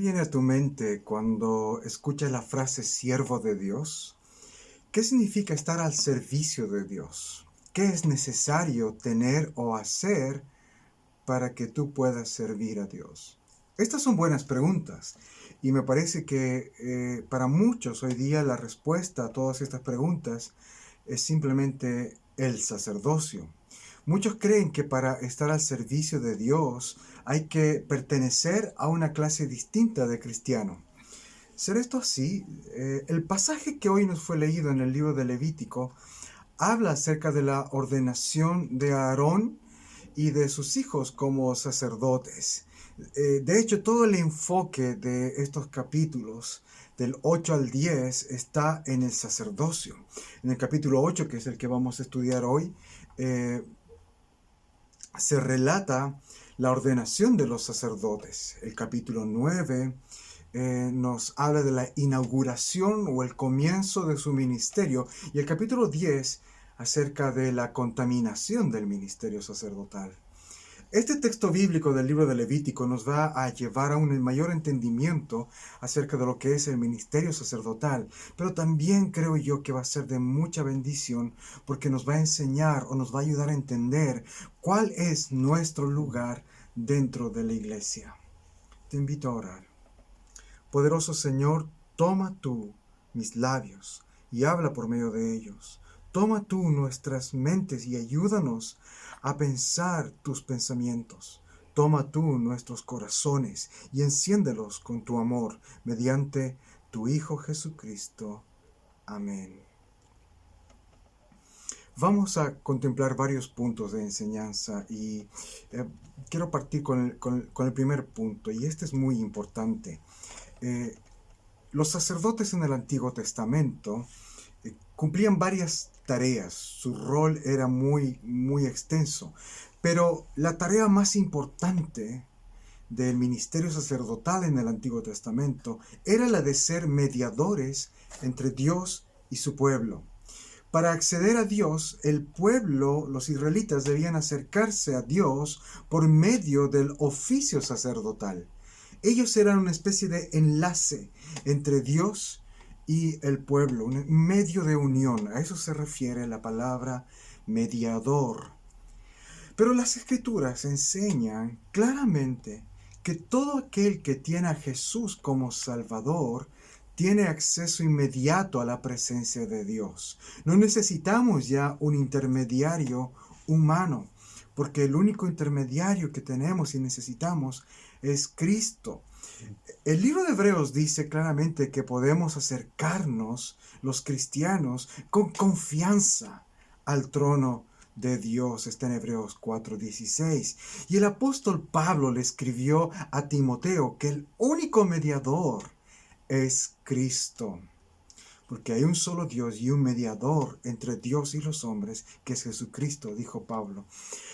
viene a tu mente cuando escuchas la frase siervo de Dios? ¿Qué significa estar al servicio de Dios? ¿Qué es necesario tener o hacer para que tú puedas servir a Dios? Estas son buenas preguntas y me parece que para muchos hoy día la respuesta a todas estas preguntas es simplemente el sacerdocio. Muchos creen que para estar al servicio de Dios hay que pertenecer a una clase distinta de cristiano. ¿Será esto así? El pasaje que hoy nos fue leído en el libro de Levítico habla acerca de la ordenación de Aarón y de sus hijos como sacerdotes. De hecho, todo el enfoque de estos capítulos, del 8 al 10, está en el sacerdocio. En el capítulo 8, que es el que vamos a estudiar hoy, se relata la ordenación de los sacerdotes. El capítulo 9 nos habla de la inauguración o el comienzo de su ministerio, y el capítulo 10 acerca de la contaminación del ministerio sacerdotal. Este texto bíblico del libro de Levítico nos va a llevar a un mayor entendimiento acerca de lo que es el ministerio sacerdotal, pero también creo yo que va a ser de mucha bendición porque nos va a enseñar o nos va a ayudar a entender cuál es nuestro lugar dentro de la iglesia. Te invito a orar. Poderoso Señor, toma tú mis labios y habla por medio de ellos. Toma tú nuestras mentes y ayúdanos a pensar tus pensamientos. Toma tú nuestros corazones y enciéndelos con tu amor mediante tu Hijo Jesucristo. Amén. Vamos a contemplar varios puntos de enseñanza y quiero partir con el primer punto, y este es muy importante. Los sacerdotes en el Antiguo Testamento cumplían varias tareas, su rol era muy extenso, pero la tarea más importante del ministerio sacerdotal en el Antiguo Testamento era la de ser mediadores entre Dios y su pueblo. Para acceder a Dios, el pueblo, los israelitas, debían acercarse a Dios por medio del oficio sacerdotal. Ellos eran una especie de enlace entre Dios y el pueblo, un medio de unión. A eso se refiere la palabra mediador. Pero las Escrituras enseñan claramente que todo aquel que tiene a Jesús como Salvador tiene acceso inmediato a la presencia de Dios. No necesitamos ya un intermediario humano, porque el único intermediario que tenemos y necesitamos es Cristo. El libro de Hebreos dice claramente que podemos acercarnos, los cristianos, con confianza al trono de Dios. Está en Hebreos 4:16. Y el apóstol Pablo le escribió a Timoteo que el único mediador es Cristo. Porque hay un solo Dios y un mediador entre Dios y los hombres, que es Jesucristo, dijo Pablo.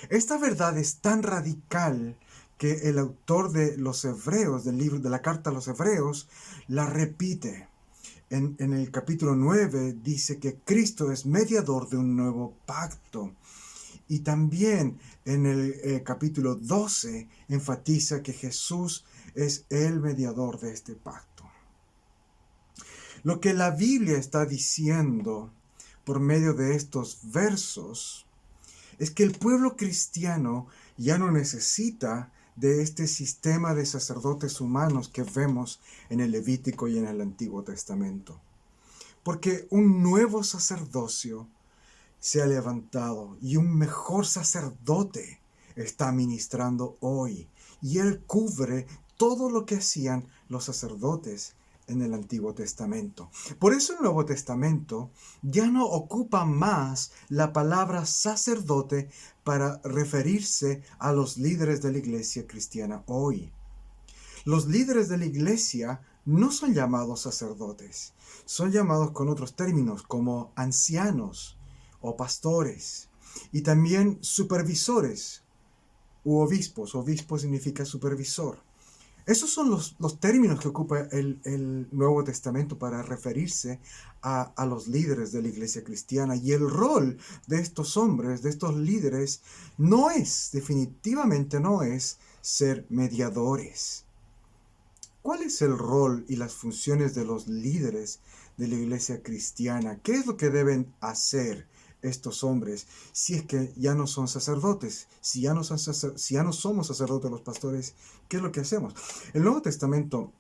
Esta verdad es tan radical que el autor de los Hebreos, del libro de la carta a los Hebreos, la repite. En el capítulo 9 dice que Cristo es mediador de un nuevo pacto. Y también en el capítulo 12 enfatiza que Jesús es el mediador de este pacto. Lo que la Biblia está diciendo por medio de estos versos es que el pueblo cristiano ya no necesita de este sistema de sacerdotes humanos que vemos en el Levítico y en el Antiguo Testamento. Porque un nuevo sacerdocio se ha levantado y un mejor sacerdote está ministrando hoy. Y él cubre todo lo que hacían los sacerdotes en el Antiguo Testamento. Por eso el Nuevo Testamento ya no ocupa más la palabra sacerdote para referirse a los líderes de la iglesia cristiana hoy. Los líderes de la iglesia no son llamados sacerdotes, son llamados con otros términos como ancianos o pastores, y también supervisores u obispos. Obispo significa supervisor. Esos son los términos que ocupa el Nuevo Testamento para referirse a los líderes de la iglesia cristiana. Y el rol de estos hombres, de estos líderes, definitivamente no es ser mediadores. ¿Cuál es el rol y las funciones de los líderes de la iglesia cristiana? ¿Qué es lo que deben hacer estos hombres si es que ya no son sacerdotes? Si ya no somos sacerdotes los pastores, ¿qué es lo que hacemos? El Nuevo Testamento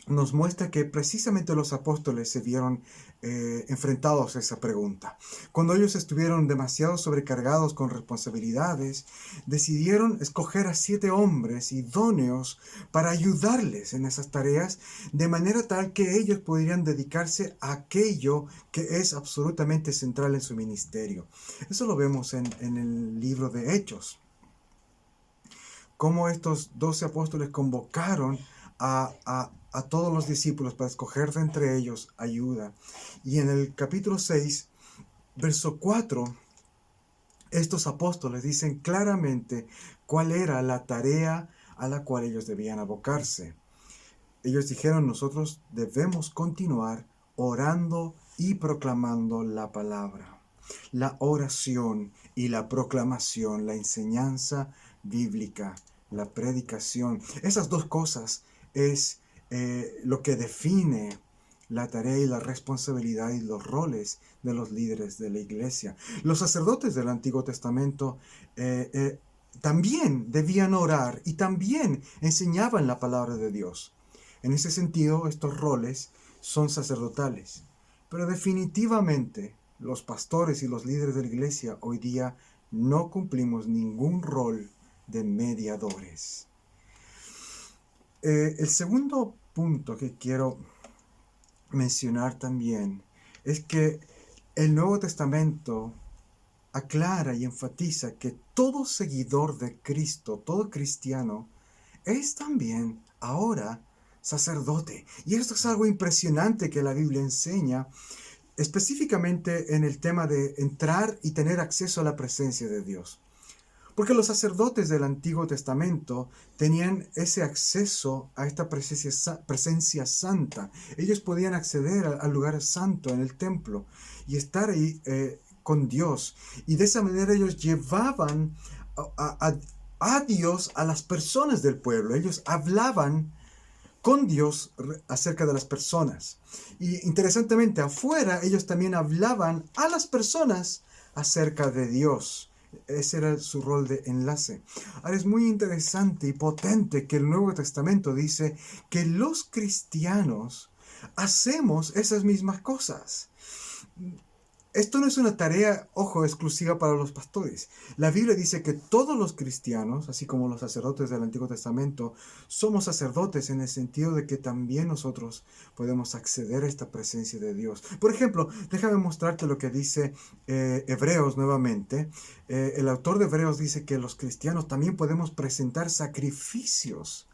nos muestra que precisamente los apóstoles se vieron enfrentados a esa pregunta. Cuando ellos estuvieron demasiado sobrecargados con responsabilidades, decidieron escoger a 7 hombres idóneos para ayudarles en esas tareas, de manera tal que ellos podrían dedicarse a aquello que es absolutamente central en su ministerio. Eso lo vemos en el libro de Hechos. Cómo estos 12 apóstoles convocaron a todos los discípulos para escoger de entre ellos ayuda. Y en el capítulo 6, verso 4, estos apóstoles dicen claramente cuál era la tarea a la cual ellos debían abocarse. Ellos dijeron: nosotros debemos continuar orando y proclamando la palabra. La oración y la proclamación, la enseñanza bíblica, la predicación. Esas dos cosas es lo que define la tarea y la responsabilidad y los roles de los líderes de la iglesia. Los sacerdotes del Antiguo Testamento también debían orar y también enseñaban la palabra de Dios. En ese sentido, estos roles son sacerdotales. Pero definitivamente los pastores y los líderes de la iglesia hoy día no cumplimos ningún rol de mediadores. El segundo punto que quiero mencionar también es que el Nuevo Testamento aclara y enfatiza que todo seguidor de Cristo, todo cristiano, es también ahora sacerdote. Y esto es algo impresionante que la Biblia enseña, específicamente en el tema de entrar y tener acceso a la presencia de Dios. Porque los sacerdotes del Antiguo Testamento tenían ese acceso a esta presencia santa. Ellos podían acceder al lugar santo en el templo y estar ahí con Dios. Y de esa manera ellos llevaban a Dios a las personas del pueblo. Ellos hablaban con Dios acerca de las personas. Y interesantemente, afuera ellos también hablaban a las personas acerca de Dios. Ese era su rol de enlace. Ahora es muy interesante y potente que el Nuevo Testamento dice que los cristianos hacemos esas mismas cosas. Esto no es una tarea, ojo, exclusiva para los pastores. La Biblia dice que todos los cristianos, así como los sacerdotes del Antiguo Testamento, somos sacerdotes en el sentido de que también nosotros podemos acceder a esta presencia de Dios. Por ejemplo, déjame mostrarte lo que dice Hebreos nuevamente. El autor de Hebreos dice que los cristianos también podemos presentar sacrificios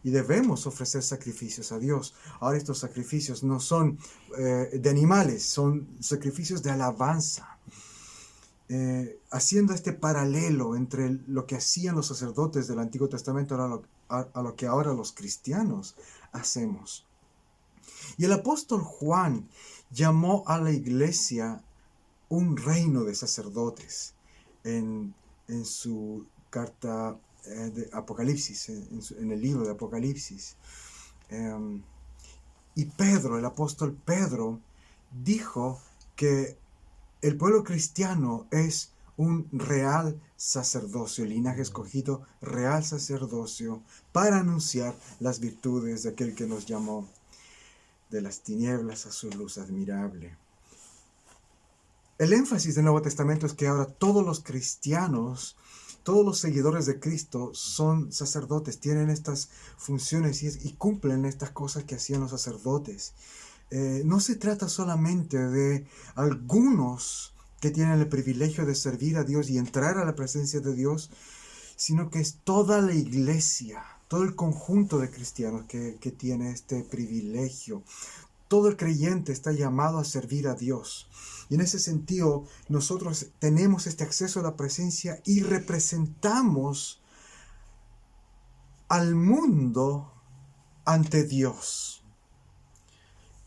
y debemos ofrecer sacrificios a Dios. Ahora estos sacrificios no son de animales, son sacrificios de alabanza. Haciendo este paralelo entre lo que hacían los sacerdotes del Antiguo Testamento a lo que ahora los cristianos hacemos. Y el apóstol Juan llamó a la iglesia un reino de sacerdotes en su carta de Apocalipsis, en el libro de Apocalipsis. Y Pedro, el apóstol Pedro, dijo que el pueblo cristiano es un real sacerdocio, linaje escogido, real sacerdocio, para anunciar las virtudes de aquel que nos llamó de las tinieblas a su luz admirable. El énfasis del Nuevo Testamento es que ahora todos los cristianos, todos los seguidores de Cristo son sacerdotes, tienen estas funciones y cumplen estas cosas que hacían los sacerdotes. No se trata solamente de algunos que tienen el privilegio de servir a Dios y entrar a la presencia de Dios, sino que es toda la iglesia, todo el conjunto de cristianos que tiene este privilegio. Todo el creyente está llamado a servir a Dios. Y en ese sentido, nosotros tenemos este acceso a la presencia y representamos al mundo ante Dios.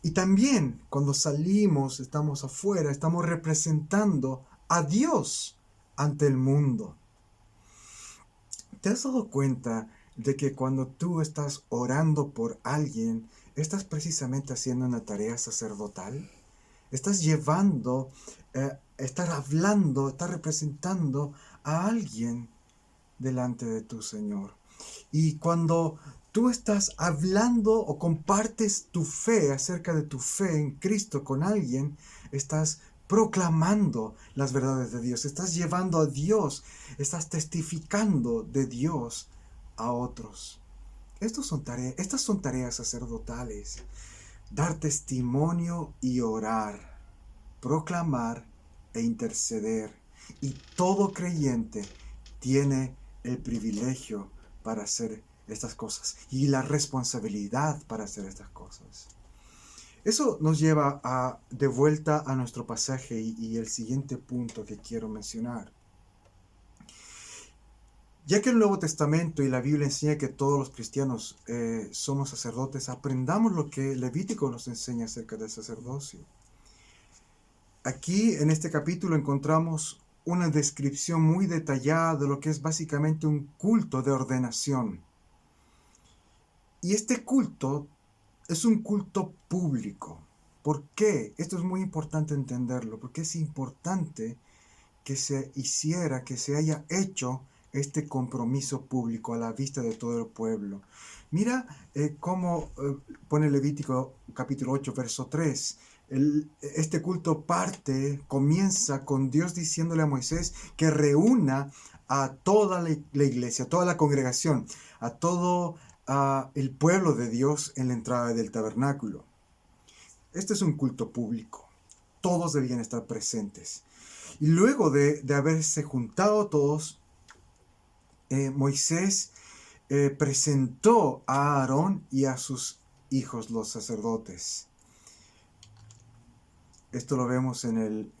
Y también cuando salimos, estamos afuera, estamos representando a Dios ante el mundo. ¿Te has dado cuenta de que cuando tú estás orando por alguien, estás precisamente haciendo una tarea sacerdotal? Estás llevando, estás hablando, estás representando a alguien delante de tu Señor. Y cuando tú estás hablando o compartes tu fe acerca de tu fe en Cristo con alguien, estás proclamando las verdades de Dios, estás llevando a Dios, estás testificando de Dios a otros. Estas son tareas sacerdotales. Dar testimonio y orar, proclamar e interceder. Y todo creyente tiene el privilegio para hacer estas cosas y la responsabilidad para hacer estas cosas. Eso nos lleva de vuelta a nuestro pasaje y el siguiente punto que quiero mencionar. Ya que el Nuevo Testamento y la Biblia enseña que todos los cristianos somos sacerdotes, aprendamos lo que Levítico nos enseña acerca del sacerdocio. Aquí en este capítulo encontramos una descripción muy detallada de lo que es básicamente un culto de ordenación. Y este culto es un culto público. ¿Por qué? Esto es muy importante entenderlo, porque es importante que se hiciera, que se haya hecho este compromiso público a la vista de todo el pueblo. Mira cómo pone Levítico capítulo 8, verso 3. Este culto comienza con Dios diciéndole a Moisés que reúna a toda la iglesia, a toda la congregación, a todo el pueblo de Dios en la entrada del tabernáculo. Este es un culto público. Todos debían estar presentes. Y luego de haberse juntado todos, Moisés presentó a Aarón y a sus hijos, los sacerdotes. Esto lo vemos en el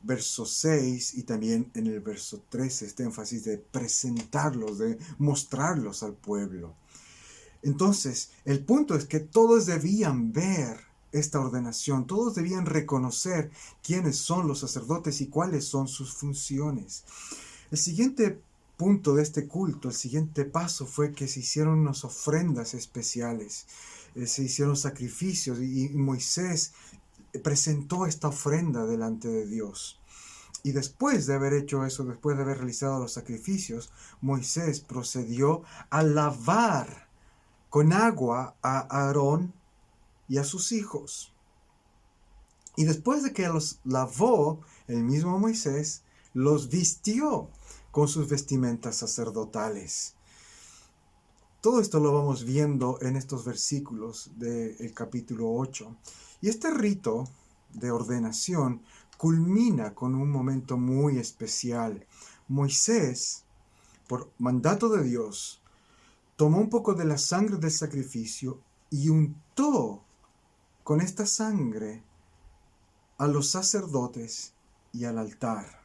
verso 6 y también en el verso 13, este énfasis de presentarlos, de mostrarlos al pueblo. Entonces, el punto es que todos debían ver esta ordenación, todos debían reconocer quiénes son los sacerdotes y cuáles son sus funciones. El siguiente punto de este culto, el siguiente paso fue que se hicieron unas ofrendas especiales, se hicieron sacrificios y Moisés presentó esta ofrenda delante de Dios. Y después de haber hecho eso, después de haber realizado los sacrificios, Moisés procedió a lavar con agua a Aarón y a sus hijos. Y después de que los lavó, el mismo Moisés los vistió con sus vestimentas sacerdotales. Todo esto lo vamos viendo en estos versículos del capítulo 8. Y este rito de ordenación culmina con un momento muy especial. Moisés, por mandato de Dios, tomó un poco de la sangre del sacrificio y untó con esta sangre a los sacerdotes y al altar.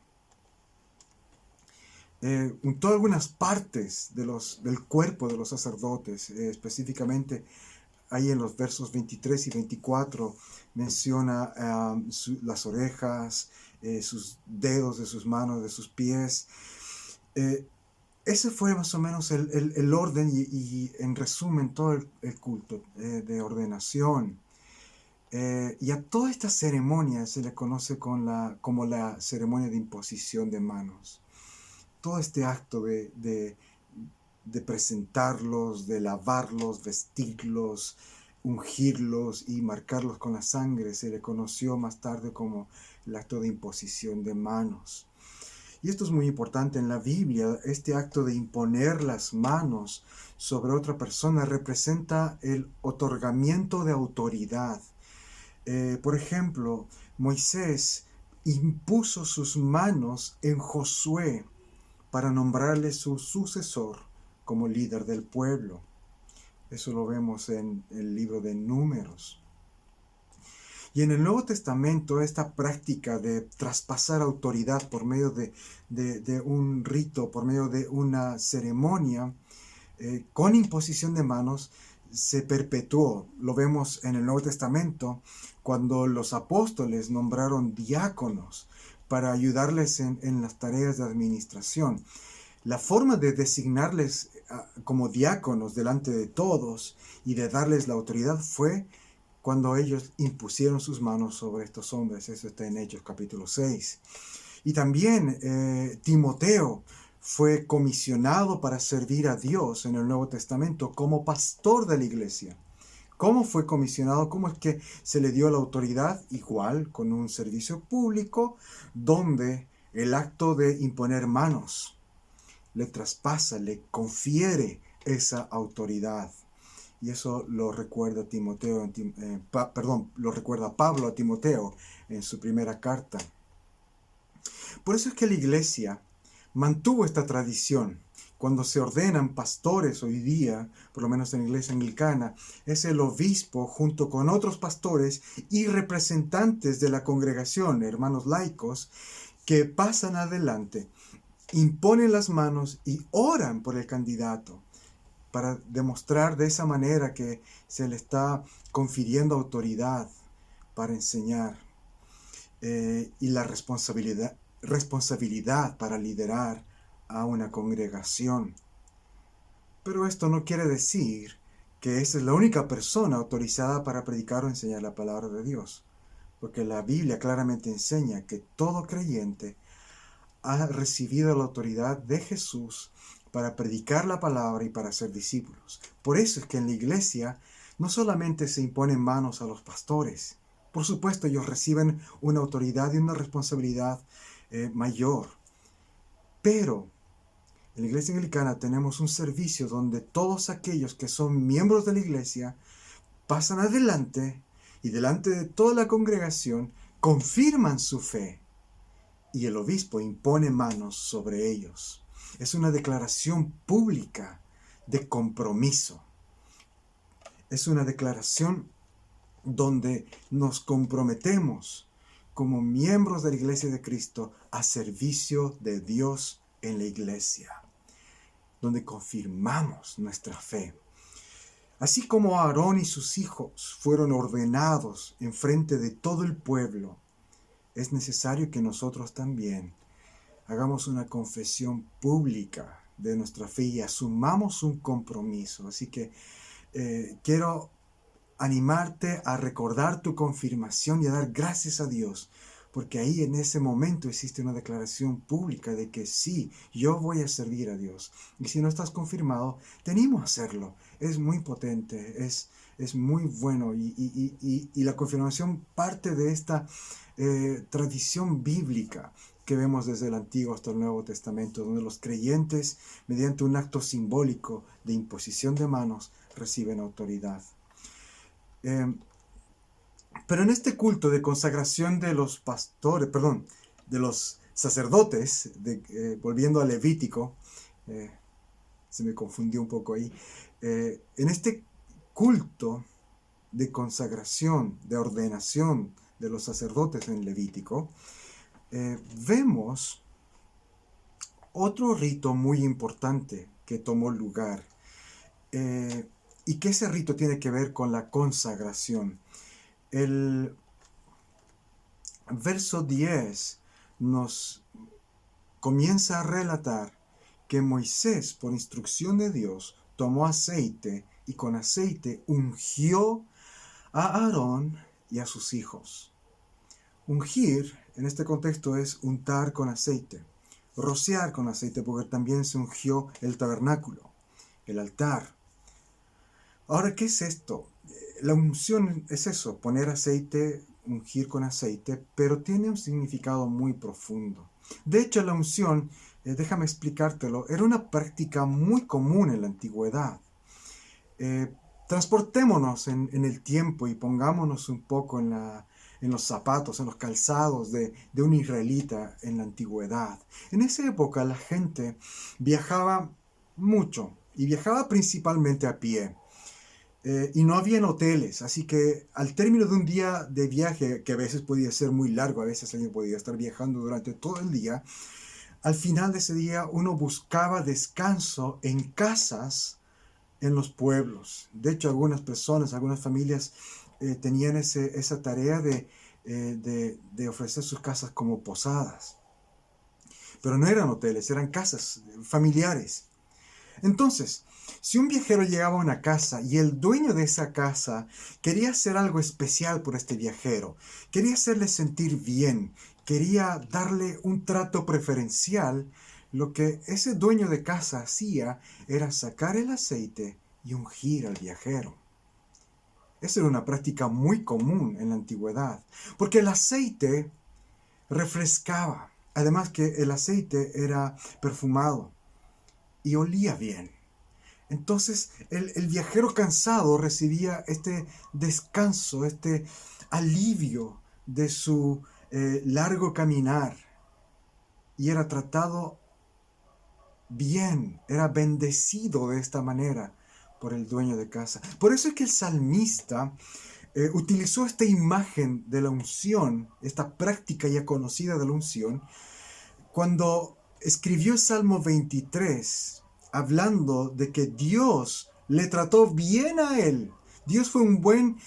Untó algunas partes del cuerpo de los sacerdotes, específicamente ahí en los versos 23 y 24 menciona las orejas, sus dedos de sus manos, de sus pies. Ese fue más o menos el orden y en resumen todo el culto de ordenación. Y a toda esta ceremonia se le conoce como la ceremonia de imposición de manos. Todo este acto de presentarlos, de lavarlos, vestirlos, ungirlos y marcarlos con la sangre, se le conoció más tarde como el acto de imposición de manos. Y esto es muy importante en la Biblia. Este acto de imponer las manos sobre otra persona representa el otorgamiento de autoridad. Por ejemplo, Moisés impuso sus manos en Josué para nombrarle su sucesor como líder del pueblo. Eso lo vemos en el libro de Números. Y en el Nuevo Testamento esta práctica de traspasar autoridad por medio de un rito, por medio de una ceremonia, con imposición de manos, se perpetuó. Lo vemos en el Nuevo Testamento cuando los apóstoles nombraron diáconos para ayudarles en las tareas de administración. La forma de designarles como diáconos delante de todos y de darles la autoridad fue cuando ellos impusieron sus manos sobre estos hombres. Eso está en Hechos capítulo 6. Y también Timoteo fue comisionado para servir a Dios en el Nuevo Testamento como pastor de la iglesia. ¿Cómo fue comisionado? ¿Cómo es que se le dio la autoridad? Igual, con un servicio público donde el acto de imponer manos le traspasa, le confiere esa autoridad. Y eso lo recuerda Timoteo, lo recuerda Pablo a Timoteo en su primera carta. Por eso es que la iglesia mantuvo esta tradición. Cuando se ordenan pastores hoy día, por lo menos en la iglesia anglicana, es el obispo junto con otros pastores y representantes de la congregación, hermanos laicos, que pasan adelante, imponen las manos y oran por el candidato para demostrar de esa manera que se le está confiriendo autoridad para enseñar y la responsabilidad para liderar a una congregación. Pero esto no quiere decir que esa es la única persona autorizada para predicar o enseñar la palabra de Dios, porque la Biblia claramente enseña que todo creyente ha recibido la autoridad de Jesús para predicar la palabra y para ser discípulos. Por eso es que en la iglesia no solamente se imponen manos a los pastores, por supuesto ellos reciben una autoridad y una responsabilidad mayor, pero en la iglesia anglicana tenemos un servicio donde todos aquellos que son miembros de la iglesia pasan adelante y delante de toda la congregación confirman su fe y el obispo impone manos sobre ellos. Es una declaración pública de compromiso. Es una declaración donde nos comprometemos como miembros de la iglesia de Cristo a servicio de Dios en la iglesia, donde confirmamos nuestra fe. Así como Aarón y sus hijos fueron ordenados en frente de todo el pueblo, es necesario que nosotros también hagamos una confesión pública de nuestra fe y asumamos un compromiso. Así que quiero animarte a recordar tu confirmación y a dar gracias a Dios, porque ahí en ese momento existe una declaración pública de que sí, yo voy a servir a Dios. Y si no estás confirmado, te animo a hacerlo. Es muy potente, es muy bueno y la confirmación parte de esta tradición bíblica que vemos desde el Antiguo hasta el Nuevo Testamento, donde los creyentes, mediante un acto simbólico de imposición de manos, reciben autoridad. Pero en este culto de consagración de los pastores, de los sacerdotes, volviendo a Levítico, se me confundió un poco ahí, en este culto de consagración, de ordenación de los sacerdotes en Levítico, vemos otro rito muy importante que tomó lugar, y que ese rito tiene que ver con la consagración. El verso 10 nos comienza a relatar que Moisés, por instrucción de Dios, tomó aceite y con aceite ungió a Aarón y a sus hijos. Ungir, en este contexto, es untar con aceite, rociar con aceite, porque también se ungió el tabernáculo, el altar. Ahora, ¿qué es esto? La unción es eso, poner aceite, ungir con aceite, pero tiene un significado muy profundo. De hecho, la unción, déjame explicártelo, era una práctica muy común en la antigüedad. Transportémonos en el tiempo y pongámonos un poco en los zapatos, en los calzados de un israelita en la antigüedad. En esa época la gente viajaba mucho y viajaba principalmente a pie. Y no habían hoteles, así que al término de un día de viaje, que a veces podía ser muy largo, a veces alguien podía estar viajando durante todo el día, al final de ese día uno buscaba descanso en casas en los pueblos. De hecho, algunas personas, algunas familias tenían esa tarea de ofrecer sus casas como posadas. pero no eran hoteles, eran casas familiares. Entonces, si un viajero llegaba a una casa y el dueño de esa casa quería hacer algo especial por este viajero, quería hacerle sentir bien, quería darle un trato preferencial, lo que ese dueño de casa hacía era sacar el aceite y ungir al viajero. Esa era una práctica muy común en la antigüedad, porque el aceite refrescaba, además que el aceite era perfumado y olía bien. Entonces el viajero cansado recibía este descanso, este alivio de su largo caminar y era tratado bien, era bendecido de esta manera por el dueño de casa. Por eso es que el salmista utilizó esta imagen de la unción, esta práctica ya conocida de la unción, cuando escribió el Salmo 23, hablando de que Dios le trató bien a él. Dios fue un buen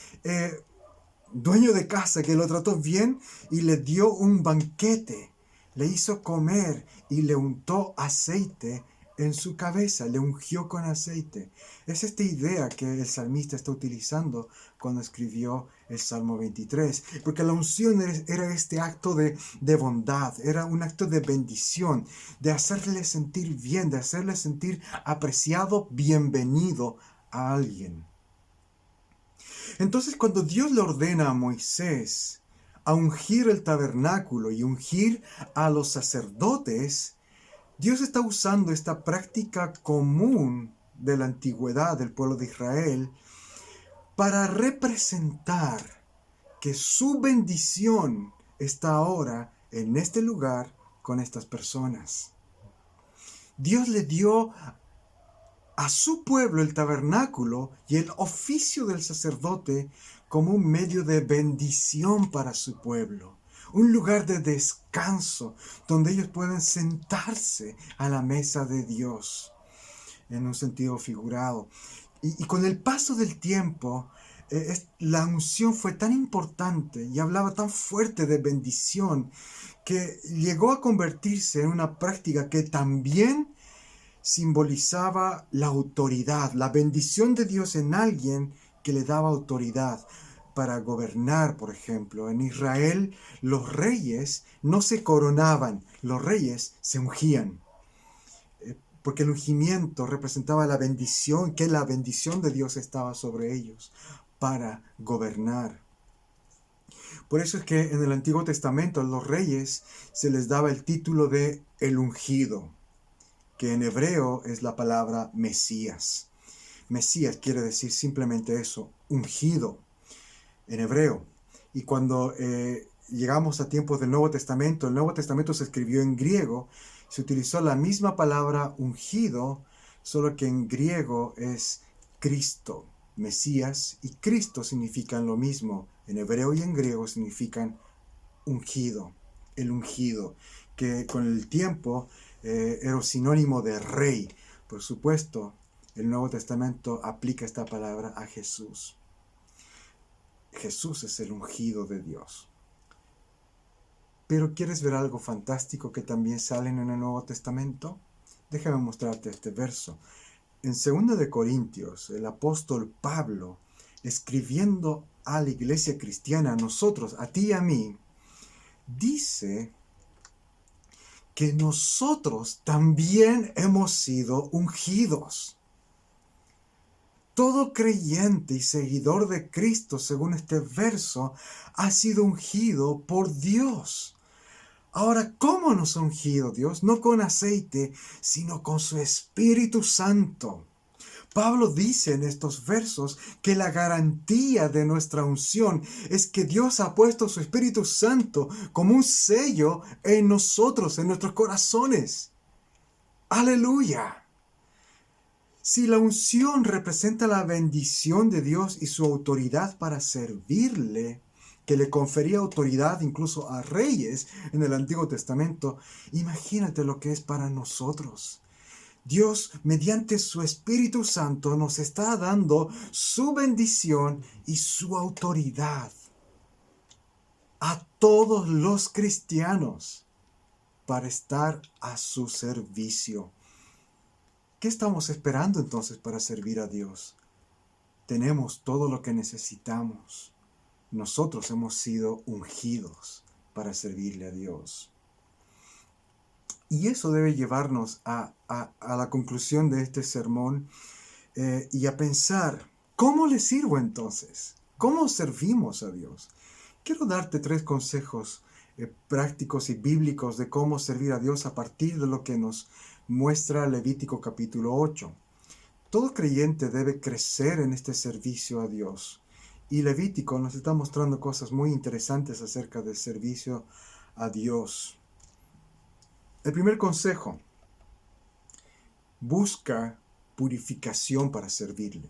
dueño de casa que lo trató bien y le dio un banquete, le hizo comer y le untó aceite en su cabeza, le ungió con aceite. Es esta idea que el salmista está utilizando cuando escribió el Salmo 23, porque la unción era este acto de bondad, era un acto de bendición, de hacerle sentir bien, de hacerle sentir apreciado, bienvenido a alguien. Entonces, cuando Dios le ordena a Moisés a ungir el tabernáculo y ungir a los sacerdotes, Dios está usando esta práctica común de la antigüedad del pueblo de Israel para representar que su bendición está ahora en este lugar con estas personas. Dios le dio a su pueblo el tabernáculo y el oficio del sacerdote como un medio de bendición para su pueblo, un lugar de descanso donde ellos pueden sentarse a la mesa de Dios, en un sentido figurado. Y con el paso del tiempo, la unción fue tan importante y hablaba tan fuerte de bendición que llegó a convertirse en una práctica que también simbolizaba la autoridad, la bendición de Dios en alguien que le daba autoridad para gobernar. Por ejemplo, en Israel los reyes no se coronaban, los reyes se ungían, porque el ungimiento representaba la bendición, que la bendición de Dios estaba sobre ellos para gobernar. Por eso es que en el Antiguo Testamento a los reyes se les daba el título de el ungido, que en hebreo es la palabra Mesías. Mesías quiere decir simplemente eso, ungido, en hebreo. Y cuando llegamos a tiempos del Nuevo Testamento, el Nuevo Testamento se escribió en griego, se utilizó la misma palabra ungido, solo que en griego es Cristo. Mesías y Cristo significan lo mismo. En hebreo y en griego significan ungido, el ungido, que con el tiempo era sinónimo de rey. Por supuesto, el Nuevo Testamento aplica esta palabra a Jesús. Jesús es el ungido de Dios. Pero ¿quieres ver algo fantástico que también sale en el Nuevo Testamento? Déjame mostrarte este verso. En 2 de Corintios, el apóstol Pablo, escribiendo a la iglesia cristiana, a nosotros, a ti y a mí, dice que nosotros también hemos sido ungidos. Todo creyente y seguidor de Cristo, según este verso, ha sido ungido por Dios. Ahora, ¿cómo nos ha ungido Dios? No con aceite, sino con su Espíritu Santo. Pablo dice en estos versos que la garantía de nuestra unción es que Dios ha puesto su Espíritu Santo como un sello en nosotros, en nuestros corazones. ¡Aleluya! Si la unción representa la bendición de Dios y su autoridad para servirle, que le confería autoridad incluso a reyes en el Antiguo Testamento, imagínate lo que es para nosotros. Dios, mediante su Espíritu Santo, nos está dando su bendición y su autoridad a todos los cristianos. para estar a su servicio. ¿Qué estamos esperando entonces para servir a Dios? Tenemos todo lo que necesitamos. Nosotros hemos sido ungidos para servirle a Dios. Y eso debe llevarnos a la conclusión de este sermón y a pensar, ¿cómo le sirvo entonces? ¿Cómo servimos a Dios? Quiero darte 3 consejos prácticos y bíblicos de cómo servir a Dios a partir de lo que nos muestra Levítico capítulo 8. Todo creyente debe crecer en este servicio a Dios. Y Levítico nos está mostrando cosas muy interesantes acerca del servicio a Dios. El primer consejo: busca purificación para servirle.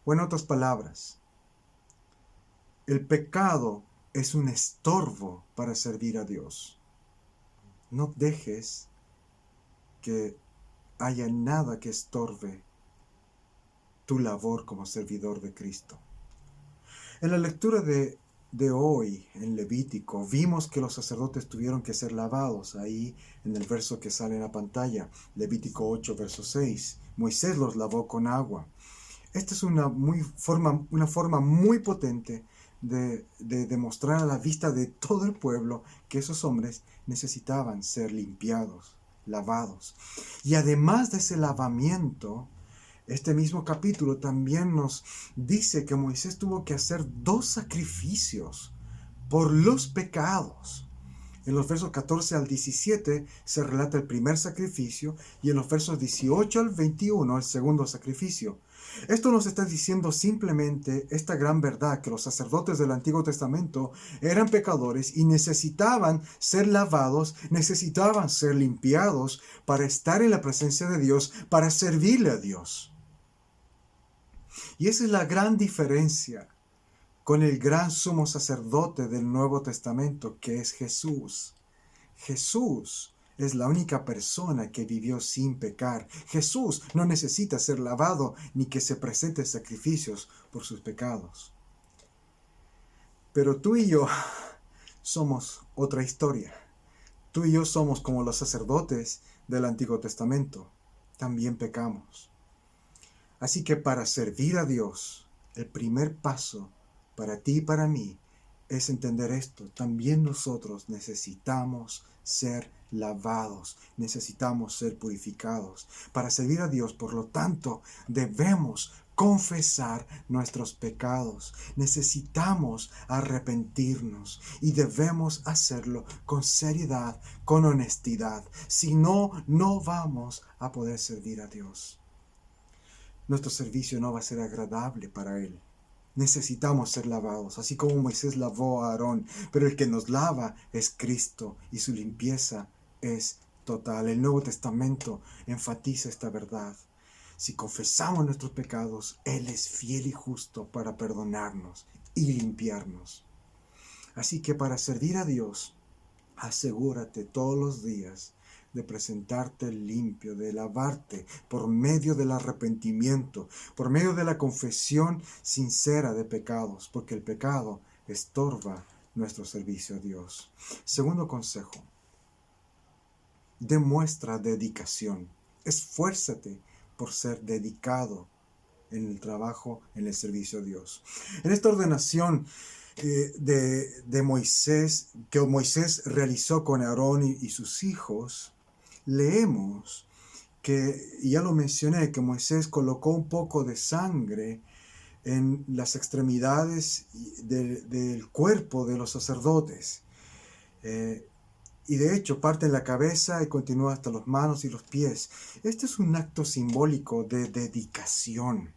O en otras palabras, el pecado es un estorbo para servir a Dios. No dejes que haya nada que estorbe tu labor como servidor de Cristo. En la lectura de hoy, en Levítico, vimos que los sacerdotes tuvieron que ser lavados. Ahí en el verso que sale en la pantalla, Levítico 8, verso 6. Moisés los lavó con agua. Esta es una forma muy potente de demostrar a la vista de todo el pueblo que esos hombres necesitaban ser limpiados, lavados. Y además de ese lavamiento, este mismo capítulo también nos dice que Moisés tuvo que hacer 2 sacrificios por los pecados. En los versos 14 al 17 se relata el primer sacrificio y en los versos 18 al 21 el segundo sacrificio. Esto nos está diciendo simplemente esta gran verdad, que los sacerdotes del Antiguo Testamento eran pecadores y necesitaban ser lavados, necesitaban ser limpiados para estar en la presencia de Dios, para servirle a Dios. Y esa es la gran diferencia con el gran sumo sacerdote del Nuevo Testamento, que es Jesús. Jesús es la única persona que vivió sin pecar. Jesús no necesita ser lavado ni que se presenten sacrificios por sus pecados. Pero tú y yo somos otra historia. Tú y yo somos como los sacerdotes del Antiguo Testamento. También pecamos. Así que para servir a Dios, el primer paso para ti y para mí es entender esto. También nosotros necesitamos ser lavados, necesitamos ser purificados. Para servir a Dios, por lo tanto, debemos confesar nuestros pecados. Necesitamos arrepentirnos y debemos hacerlo con seriedad, con honestidad. Si no, no vamos a poder servir a Dios. Nuestro servicio no va a ser agradable para Él. Necesitamos ser lavados, así como Moisés lavó a Aarón, pero el que nos lava es Cristo y su limpieza es total. El Nuevo Testamento enfatiza esta verdad. Si confesamos nuestros pecados, Él es fiel y justo para perdonarnos y limpiarnos. Así que para servir a Dios, asegúrate todos los días de presentarte limpio, de lavarte por medio del arrepentimiento, por medio de la confesión sincera de pecados, porque el pecado estorba nuestro servicio a Dios. Segundo consejo: demuestra dedicación. Esfuérzate por ser dedicado en el trabajo, en el servicio a Dios. En esta ordenación de Moisés, que Moisés realizó con Aarón y sus hijos, leemos que, y ya lo mencioné, que Moisés colocó un poco de sangre en las extremidades del cuerpo de los sacerdotes. Y de hecho parte en la cabeza y continúa hasta las manos y los pies. Este es un acto simbólico de dedicación.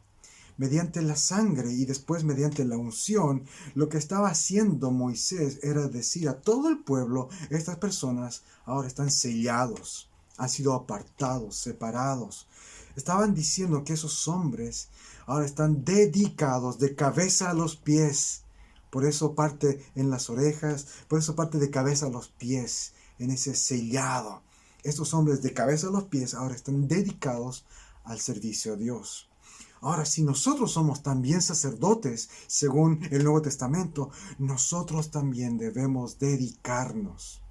Mediante la sangre y después mediante la unción, lo que estaba haciendo Moisés era decir a todo el pueblo: estas personas ahora están sellados, han sido apartados, separados. Estaban diciendo que esos hombres ahora están dedicados de cabeza a los pies. Por eso parte en las orejas, por eso parte de cabeza a los pies, en ese sellado. Estos hombres de cabeza a los pies ahora están dedicados al servicio a Dios. Ahora, si nosotros somos también sacerdotes, según el Nuevo Testamento, nosotros también debemos dedicarnos.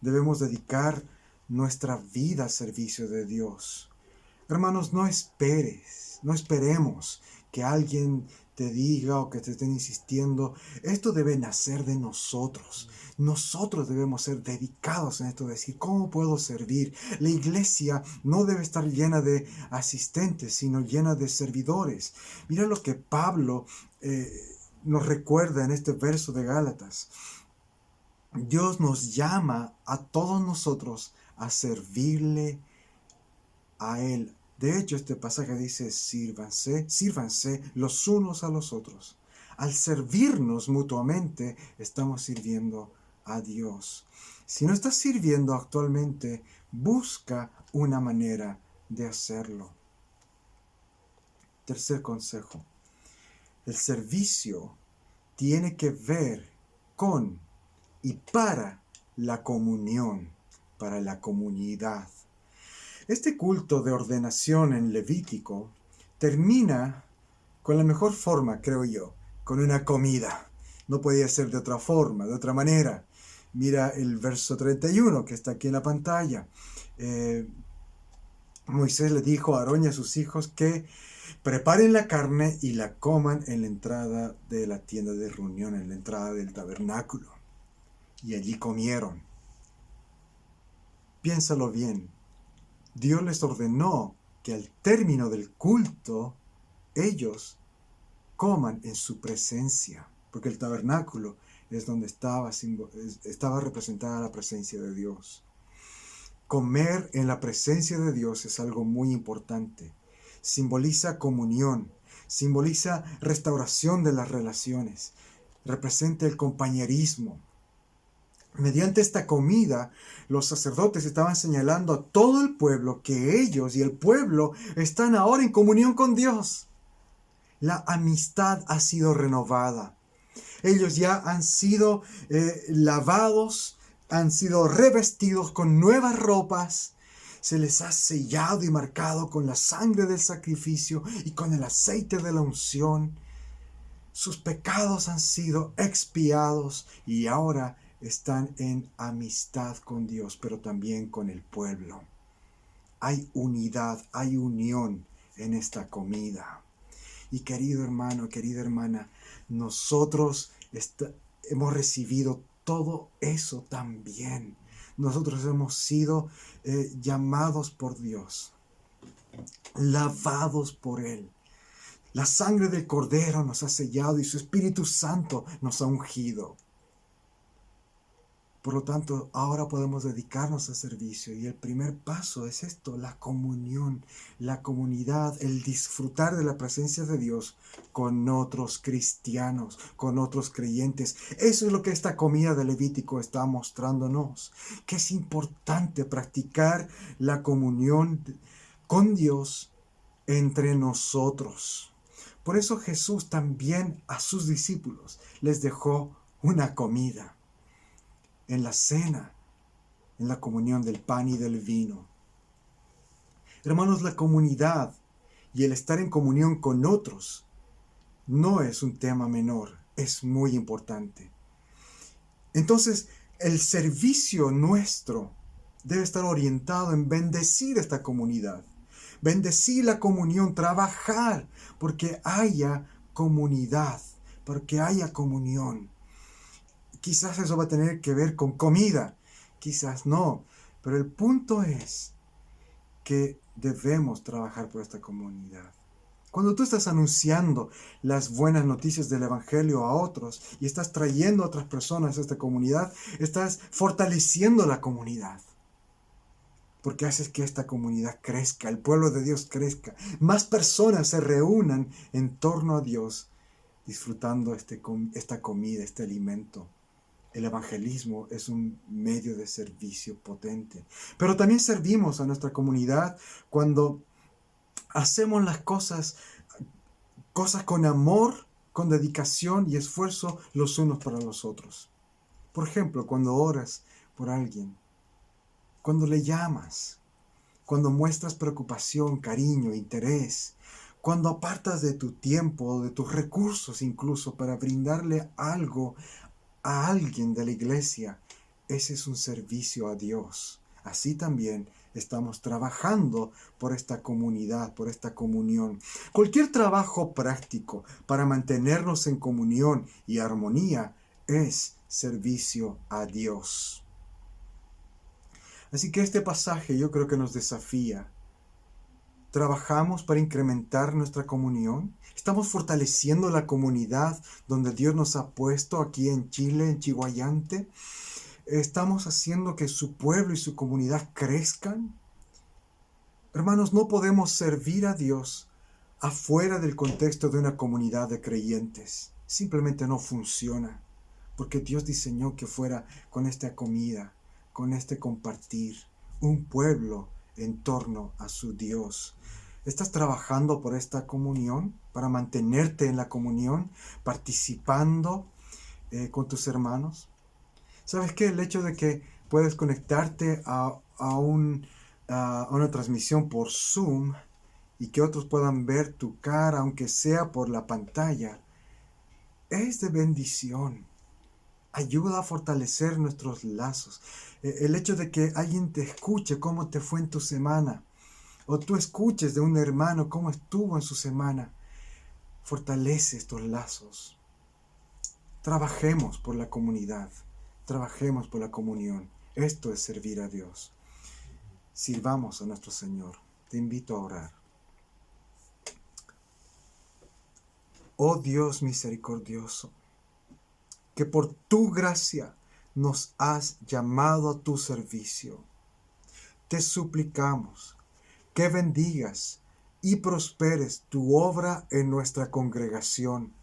Debemos dedicar nuestra vida al servicio de Dios. Hermanos, no esperemos que alguien te diga o que te estén insistiendo. Esto debe nacer de nosotros. Nosotros debemos ser dedicados en esto, de decir, ¿cómo puedo servir? La iglesia no debe estar llena de asistentes, sino llena de servidores. Mira lo que Pablo nos recuerda en este verso de Gálatas. Dios nos llama a todos nosotros a servirle a Él. De hecho, este pasaje dice, sírvanse los unos a los otros. Al servirnos mutuamente, estamos sirviendo a Dios. Si no estás sirviendo actualmente, busca una manera de hacerlo. Tercer consejo. El servicio tiene que ver con y para la comunión, para la comunidad. Este culto de ordenación en Levítico termina con la mejor forma, creo yo, con una comida. No podía ser de otra forma, de otra manera. Mira el verso 31 que está aquí en la pantalla. Moisés le dijo a Aarón y a sus hijos que preparen la carne y la coman en la entrada de la tienda de reunión, en la entrada del tabernáculo. Y allí comieron. Piénsalo bien. Dios les ordenó que al término del culto ellos coman en su presencia, porque el tabernáculo es donde estaba representada la presencia de Dios. Comer en la presencia de Dios es algo muy importante. Simboliza comunión, simboliza restauración de las relaciones, representa el compañerismo. Mediante esta comida, los sacerdotes estaban señalando a todo el pueblo que ellos y el pueblo están ahora en comunión con Dios. La amistad ha sido renovada. Ellos ya han sido lavados, han sido revestidos con nuevas ropas. Se les ha sellado y marcado con la sangre del sacrificio y con el aceite de la unción. Sus pecados han sido expiados y ahora están en amistad con Dios, pero también con el pueblo. Hay unidad, hay unión en esta comida. Y querido hermano, querida hermana, nosotros hemos recibido todo eso también. Nosotros hemos sido llamados por Dios, lavados por Él. La sangre del Cordero nos ha sellado y su Espíritu Santo nos ha ungido. Por lo tanto, ahora podemos dedicarnos al servicio y el primer paso es esto, la comunión, la comunidad, el disfrutar de la presencia de Dios con otros cristianos, con otros creyentes. Eso es lo que esta comida de Levítico está mostrándonos, que es importante practicar la comunión con Dios entre nosotros. Por eso Jesús también a sus discípulos les dejó una comida. En la cena, en la comunión del pan y del vino. Hermanos, la comunidad y el estar en comunión con otros no es un tema menor, es muy importante. Entonces, el servicio nuestro debe estar orientado en bendecir esta comunidad, bendecir la comunión, trabajar porque haya comunidad, porque haya comunión. Quizás eso va a tener que ver con comida, quizás no, pero el punto es que debemos trabajar por esta comunidad. Cuando tú estás anunciando las buenas noticias del Evangelio a otros y estás trayendo a otras personas a esta comunidad, estás fortaleciendo la comunidad. Porque haces que esta comunidad crezca, el pueblo de Dios crezca, más personas se reúnan en torno a Dios, disfrutando esta comida, este alimento. El evangelismo es un medio de servicio potente. Pero también servimos a nuestra comunidad cuando hacemos las cosas con amor, con dedicación y esfuerzo los unos para los otros. Por ejemplo, cuando oras por alguien, cuando le llamas, cuando muestras preocupación, cariño, interés, cuando apartas de tu tiempo, de tus recursos incluso para brindarle algo a alguien de la iglesia. ese es un servicio a Dios. Así también estamos trabajando por esta comunidad, por esta comunión. Cualquier trabajo práctico para mantenernos en comunión y armonía es servicio a Dios. Así que este pasaje yo creo que nos desafía. ¿Trabajamos para incrementar nuestra comunión? ¿Estamos fortaleciendo la comunidad donde Dios nos ha puesto aquí en Chile, en Chihuayante? ¿Estamos haciendo que su pueblo y su comunidad crezcan? Hermanos, no podemos servir a Dios afuera del contexto de una comunidad de creyentes. Simplemente no funciona, porque Dios diseñó que fuera con esta comida, con este compartir, un pueblo en torno a su Dios. ¿Estás trabajando por esta comunión, para mantenerte en la comunión, participando con tus hermanos? ¿Sabes qué? El hecho de que puedes conectarte a una transmisión por Zoom y que otros puedan ver tu cara, aunque sea por la pantalla, es de bendición. Ayuda a fortalecer nuestros lazos. El hecho de que alguien te escuche cómo te fue en tu semana, o tú escuches de un hermano cómo estuvo en su semana, fortalece estos lazos. Trabajemos por la comunidad, trabajemos por la comunión. Esto es servir a Dios. Sirvamos a nuestro Señor. Te invito a orar. Oh Dios misericordioso, que por tu gracia nos has llamado a tu servicio. Te suplicamos que bendigas y prosperes tu obra en nuestra congregación.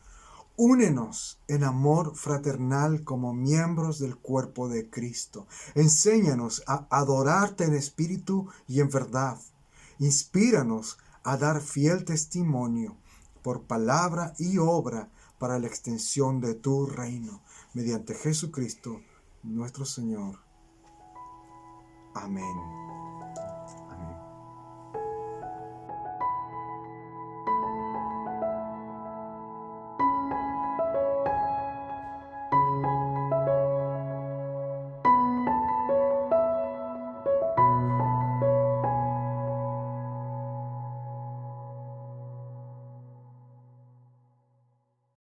Únenos en amor fraternal como miembros del cuerpo de Cristo. Enséñanos a adorarte en espíritu y en verdad. Inspíranos a dar fiel testimonio por palabra y obra para la extensión de tu reino. Mediante Jesucristo, nuestro Señor. Amén.